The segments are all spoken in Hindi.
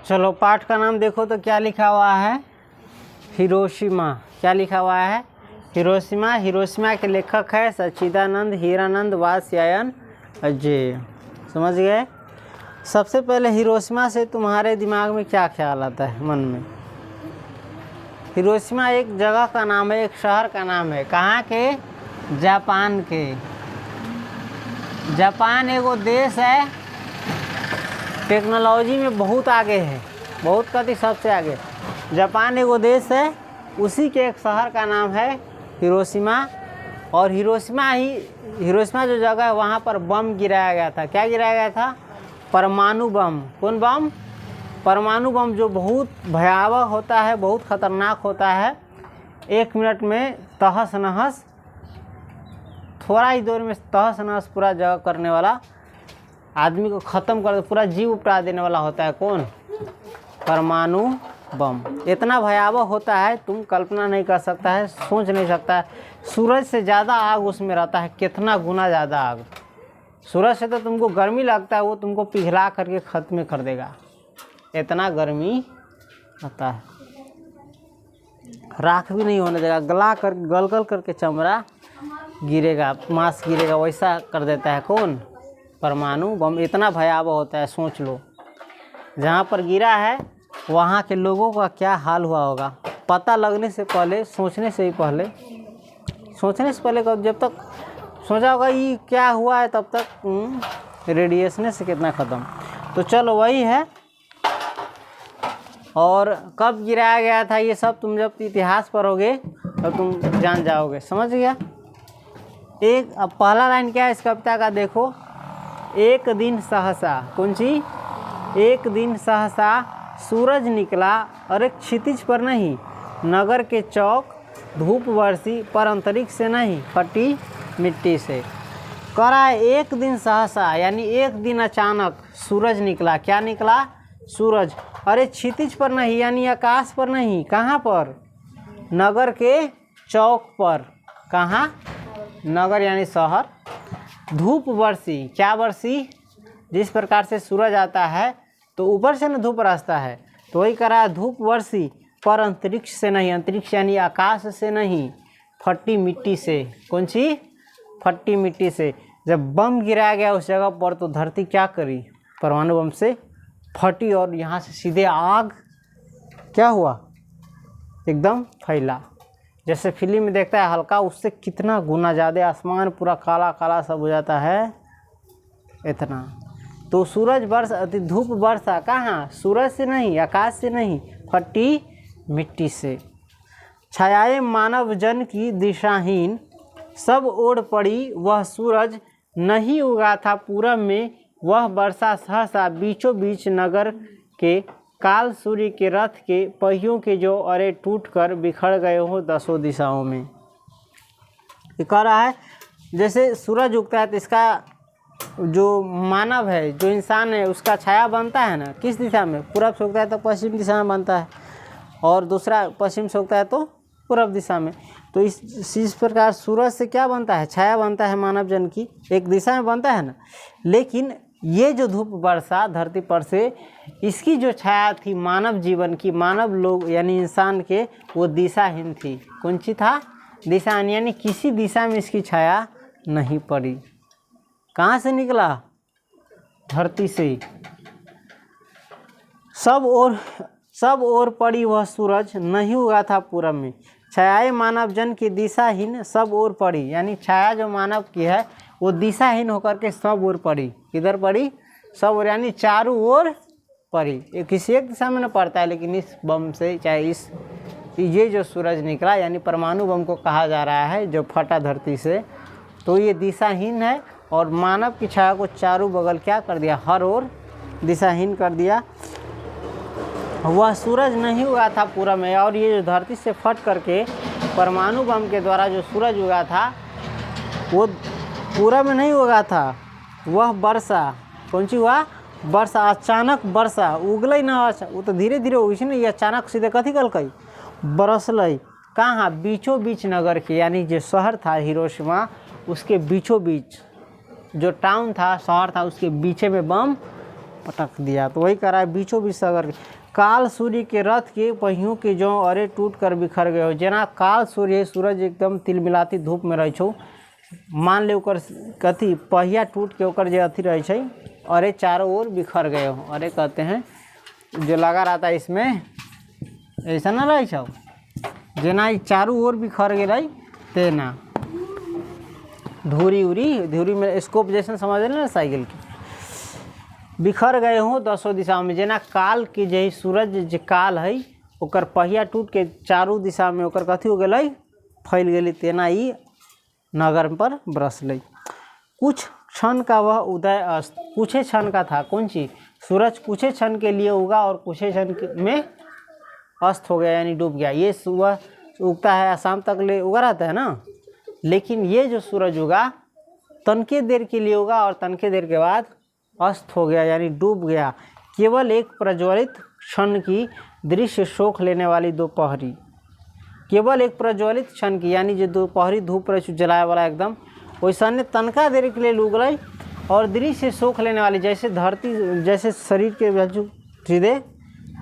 चलो पाठ का नाम देखो तो क्या लिखा हुआ है, हिरोशिमा। क्या लिखा हुआ है, हिरोशिमा। हिरोशिमा के लेखक है सच्चिदानंद हीरानंद वात्स्यायन अजय। समझ गए। सबसे पहले हिरोशिमा से तुम्हारे दिमाग में क्या ख्याल आता है मन में? हिरोशिमा एक जगह का नाम है, एक शहर का नाम है। कहाँ के? जापान के। जापान एगो देश है, टेक्नोलॉजी में बहुत आगे है, बहुत कति सबसे आगे। जापान एगो देश है, उसी के एक शहर का नाम है हिरोशिमा। और हिरोशिमा जो जगह है वहाँ पर बम गिराया गया था। क्या गिराया गया था? परमाणु बम। कौन बम? परमाणु बम, जो बहुत भयावह होता है, बहुत खतरनाक होता है। 1 मिनट में तहस नहस, थोड़ा ही देर में तहस नहस पूरा जगह करने वाला, आदमी को ख़त्म कर, पूरा जीव उपटा देने वाला होता है। कौन? परमाणु बम। इतना भयावह होता है, तुम कल्पना नहीं कर सकता है, सोच नहीं सकता है। सूरज से ज़्यादा आग उसमें रहता है, कितना गुना ज़्यादा आग। सूरज से तो तुमको गर्मी लगता है, वो तुमको पिघला करके ख़त्म कर देगा, इतना गर्मी होता है। राख भी नहीं होने देगा, गल गल करके चमड़ा गिरेगा, मांस गिरेगा, वैसा कर देता है। कौन? परमाणु बम। इतना भयावह होता है, सोच लो। जहाँ पर गिरा है वहाँ के लोगों का क्या हाल हुआ होगा, पता लगने से पहले, सोचने से पहले, जब तक सोचा होगा ये क्या हुआ है, तब तक रेडिएशन से कितना ख़त्म। तो चलो वही है। और कब गिराया गया था ये सब तुम जब इतिहास पढ़ोगे तो तुम जान जाओगे। समझ गया। अब पहला लाइन क्या है इस कविता का देखो। एक दिन सहसा, कौन सी? एक दिन सहसा सूरज निकला, अरे क्षितिज पर नहीं, नगर के चौक धूप बरसी, पर अंतरिक्ष से नहीं, फटी मिट्टी से। कह रहा है एक दिन सहसा, यानी एक दिन अचानक सूरज निकला। क्या निकला? सूरज। अरे क्षितिज पर नहीं, यानी आकाश पर नहीं, कहाँ पर? नगर के चौक पर। कहाँ? नगर यानी शहर। धूप बरसी। क्या बरसी? जिस प्रकार से सूरज आता है तो ऊपर से ना धूप बरसता है, तो वही कह रहा है धूप बरसी, पर अंतरिक्ष से नहीं, अंतरिक्ष यानी आकाश से नहीं, फटी मिट्टी से। कौन सी? फटी मिट्टी से। जब बम गिराया गया उस जगह पर तो धरती क्या करी? परमाणु बम से फटी और यहाँ से सीधे आग क्या हुआ? एकदम फैला। जैसे फिल्म में देखता है हल्का, उससे कितना गुना ज़्यादा आसमान पूरा काला काला सब हो जाता है, इतना। तो सूरज धूप बरसा कहाँ? सूरज से नहीं, आकाश से नहीं, फटी मिट्टी से। छायाएं मानव जन की दिशाहीन, सब ओढ़ पड़ी, वह सूरज नहीं उगा था पूरब में, वह बरसा सहसा बीचों बीच नगर के, काल सूर्य के रथ के पहियों के जो अरे टूट कर बिखर गए हो 10 दिशाओं में। ये कह रहा है जैसे सूरज उगता है तो इसका जो मानव है, जो इंसान है, उसका छाया बनता है ना, किस दिशा में? पूरब से उगता है तो पश्चिम दिशा में बनता है, और दूसरा पश्चिम से उगता है तो पूरब दिशा में। तो इस प्रकार सूरज से क्या बनता है? छाया बनता है मानव जन की, एक दिशा में बनता है ना। लेकिन ये जो धूप बरसा धरती पर से, इसकी जो छाया थी मानव जीवन की, मानव लोग यानी इंसान के, वो दिशाहीन थी। कौन सी था? दिशाहीन, यानी किसी दिशा में इसकी छाया नहीं पड़ी। कहाँ से निकला? धरती से। सब ओर पड़ी वह सूरज, नहीं उगा था पूरब में। छायाएं मानव जन की दिशाहीन, सब ओर पड़ी, यानी छाया जो मानव की है वो दिशाहीन होकर के सब ओर पड़ी। किधर पड़ी? सब ओर, यानी चारों ओर पड़ी। ये किसी एक दिशा में न पड़ता है, लेकिन इस बम से, चाहे ये जो सूरज निकला, यानी परमाणु बम को कहा जा रहा है, जो फटा धरती से, तो ये दिशाहीन है और मानव की छाया को चारों बगल क्या कर दिया? हर ओर दिशाहीन कर दिया। वह सूरज नहीं उगा था पूरब में, और ये जो धरती से फट करके परमाणु बम के द्वारा जो सूरज उगा था वो पूरब में नहीं उगा था, वह बरसा। कौन सी हुआ? वर्षा। अचानक वर्षा उगल ना, वो तो धीरे धीरे उगसी नहीं, अचानक सीधे कथी कल बरसल। कहाँ? बीचों बीच नगर के, यानी जो शहर था हिरोशिमा, उसके बीचों बीच जो टाउन था, शहर था, उसके बीचे में बम पटक दिया। तो वही करा है बीचों बीच सागर काल सूर्य के रथ के पहियों के जो अरे टूट कर बिखर गए हो। जेना काल सूर्य सूरज एकदम तिलमिलाती धूप में रह छो, मान ले ओकर कथी पहिया टूट के ओकर जे अथी रहे छै अरे चारों ओर बिखर गए हो। अरे कहते हैं जो लगा रहता है इसमें ऐसा ना रहे छो, जेना चारों ओर बिखर गए तेना धूरी उरी धूरी में स्कोप जैसे समझ रहे ना साइकिल की बिखर गए हो दसों दिशा में। जेना काल के जे सूरज जे काल है ओकर पहिया टूट के चारों दिशा में ओकर कथी हो गए फैल गई, तेना ही नगर पर बरसलै। कुछ क्षण का वह उदय अस्त, कुछ क्षण का था। कौन चीज? सूरज कुछ क्षण के लिए उगा और कुछ क्षण में अस्त हो गया यानी डूब गया। ये सुबह उगता है शाम तक ले उगा रहता है ना, लेकिन ये जो सूरज उगा तनके देर के लिए उगा और तनके देर के बाद अस्त हो गया यानी डूब गया। केवल एक प्रज्वलित क्षण की दृश्य शोक लेने वाली दोपहरी, केवल एक प्रज्वलित क्षण की यानी जो दोपहरी धूप रहे जलाए वाला एकदम वैसा ने तनका देर के लिए उगल और दृश्य शोक लेने वाली जैसे धरती जैसे शरीर के बाजू सीधे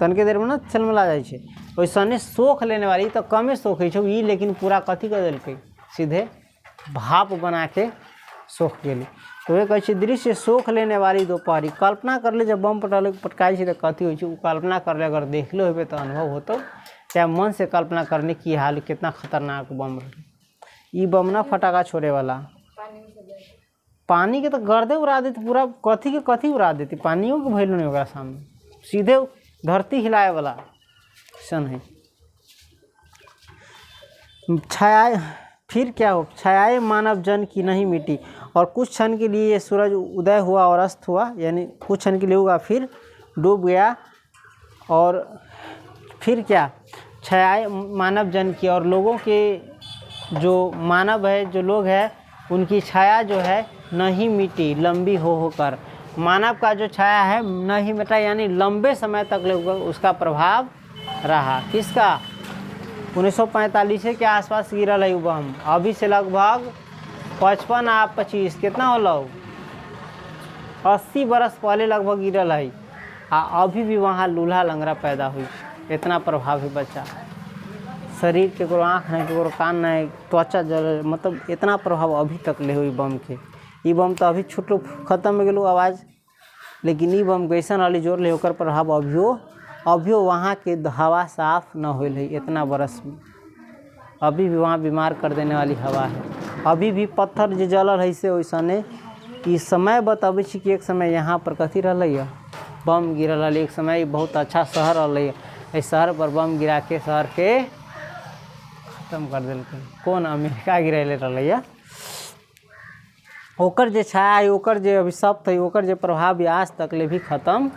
तनके देर में ना चलमला जाए छे वैसा ने शोक लेने वाली तो कमे शोक है, लेकिन पूरा कथी कर दिल्क सीधे भाप बना के सोख गेली। तो वे कहे दृश्य सोख लेने वाली दोपहरी। कल्पना कर ले जब बम पटकाई तो कथी हो कल्पना कर ले, अगर देख लो हो तो अनुभव होतो क्या मन से कल्पना करने की हाल कितना खतरनाक बम रही। बम ना फटाका छोड़े वाला पानी के तो गर्दे उड़ा देती पूरा, कथी के कथी उड़ा देती, पानियों के भैलू नहीं होगा सामने, सीधे धरती हिलाए वाला सन है। छाया फिर क्या हो, छायाएं मानव जन की नहीं मिटी और कुछ क्षण के लिए ये सूरज उदय हुआ और अस्त हुआ यानी कुछ क्षण के लिए हुआ फिर डूब गया। और फिर क्या, छायाएं मानव जन की और लोगों के जो मानव है जो लोग हैं उनकी छाया जो है नहीं मिटी लंबी होकर। मानव का जो छाया है नहीं मिटा यानी लंबे समय तक उसका प्रभाव रहा। किसका? 1945 के आसपास गिरल है बम, अभी से लगभग 55 आ 25 कितना होलो 80 बरस पहले लगभग गिरल है। अभी भी वहाँ लूल्हा लंगड़ा पैदा हुई, इतना प्रभावी बच्चा, शरीर के को आँख नहीं के को कान नहीं त्वचा जल, मतलब इतना प्रभाव अभी तक ले हुई बम के। ई बम तो अभी छुटो खत्म हो गलो आवाज़, लेकिन ई बम कैसन वाली जोर ले होकर प्रभाव अभियो वहाँ के हवा साफ न हो इतना बरस में, अभी भी वहाँ बीमार कर देने वाली हवा है। अभी भी पत्थर जो जलल है से वैसने कि समय बताबै छी कि एक समय यहाँ पर कथी रहलै बम गिरल रहा। एक समय बहुत अच्छा शहर रहलै, इस शहर पर बम गिरा के शहर के खत्म कर दिल्क। कौन? अमेरिका गिरैले रहलै। ओकर जे छाया है ओकर जे अभिशप्त है ओकर जे प्रभाव भी आज तक ले भी खत्म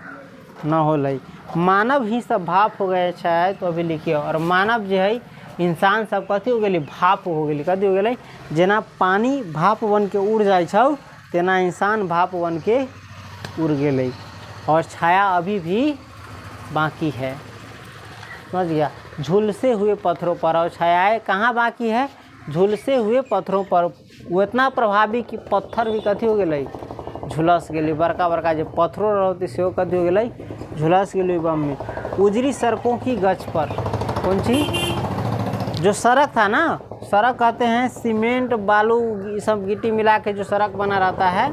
न होलै। मानव ही सब भाप हो गए छाया तो अभी लिखिए। और मानव जो है इंसान सब कथी हो गई भाप हो गई, कथी हो गई जेना पानी भाप बन के उड़ जाए छौ तेना इंसान भाप बन के उड़ गए और छाया अभी भी बाकी है। समझ गया? झुलसे हुए पत्थरों पर, और छायाएँ कहाँ बाकी है? झुलसे हुए पत्थरों पर। वो इतना प्रभावी कि पत्थर भी कथी हो गए झुलस गए, बड़का बड़का जो पत्थरों रहती से कथी हो गए झुलस गए बम में। उजरी सड़कों की गज पर, कौन सी जो सड़क था ना, सड़क कहते हैं सीमेंट बालू ये सब गिट्टी मिला के जो सड़क बना रहता है,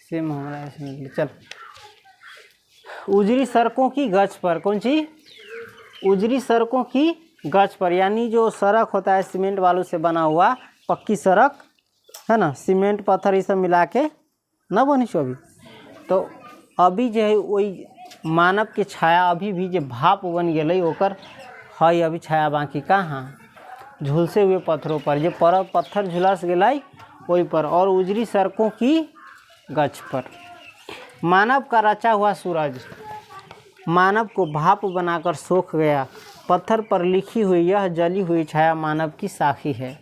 सेम हमारा इसमें चल। उजरी सड़कों की गज पर, कौन सी उजरी सड़कों की गज पर यानी जो सड़क होता है सीमेंट बालू से बना हुआ पक्की सड़क है ना, सीमेंट पत्थर ये सब मिला के न बनी छो अभी। तो अभी जो है वही मानव के छाया अभी भी जो भाप बन गए ओकर है अभी छाया बाकी कहाँ झुलसे हुए पत्थरों पर, जो पत्थर झुलस गए वही पर। और उजरी सड़कों की गज पर मानव का रचा हुआ सूरज मानव को भाप बनाकर सोख गया। पत्थर पर लिखी हुई यह जली हुई छाया मानव की साखी है।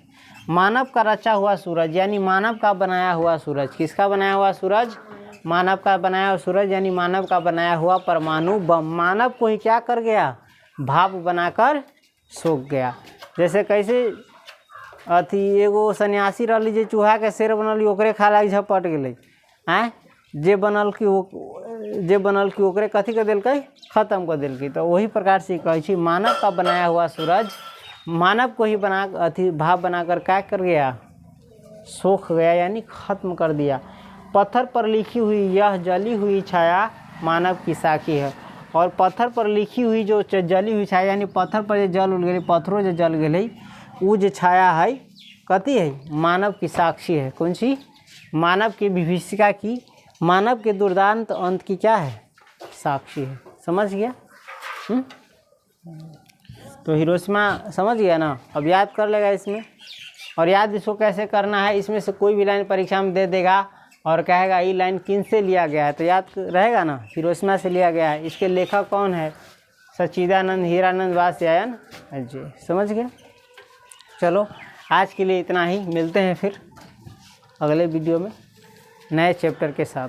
मानव का रचा हुआ सूरज यानी मानव का बनाया हुआ सूरज। किसका बनाया हुआ सूरज? मानव का बनाया हुआ सूरज यानी मानव का बनाया हुआ परमाणु बम मानव को ही क्या कर गया? भाप बनाकर सोख गया। जैसे कैसे अथी एगो सन्यासी रहली जे चूहा के शेर बनल ओकरे खा लागी झपट गेलै। आँय जे बनल कि ओकरे कथी कर दिलकै, खत्म कर दिलकै। तो वही प्रकार से कहै छी मानव का बनाया हुआ सूरज मानव को ही भाव बनाकर क्या कर गया, सोख गया, यानी खत्म कर दिया। पत्थर पर लिखी हुई यह जली हुई छाया मानव की साखी है। और पत्थर पर लिखी हुई जो जली हुई छाया, यानी पत्थर पर जो जल उल गई, पत्थरों जो जल गई, वो जो छाया है कथी है, मानव की साक्षी है। कौन सी, मानव की विभीषिका की, मानव के दुर्दांत अंत की क्या है, साक्षी है। समझ गया? तो हिरोशिमा समझ गया ना। अब याद कर लेगा इसमें, और याद इसको कैसे करना है, इसमें से कोई भी लाइन परीक्षा में दे देगा और कहेगा ये लाइन किन से लिया गया है, तो याद रहेगा ना, हिरोशिमा से लिया गया है। इसके लेखक कौन है, सच्चिदानंद हीरानंद वात्स्यायन जी। समझ गया? चलो आज के लिए इतना ही, मिलते हैं फिर अगले वीडियो में नए चैप्टर के साथ।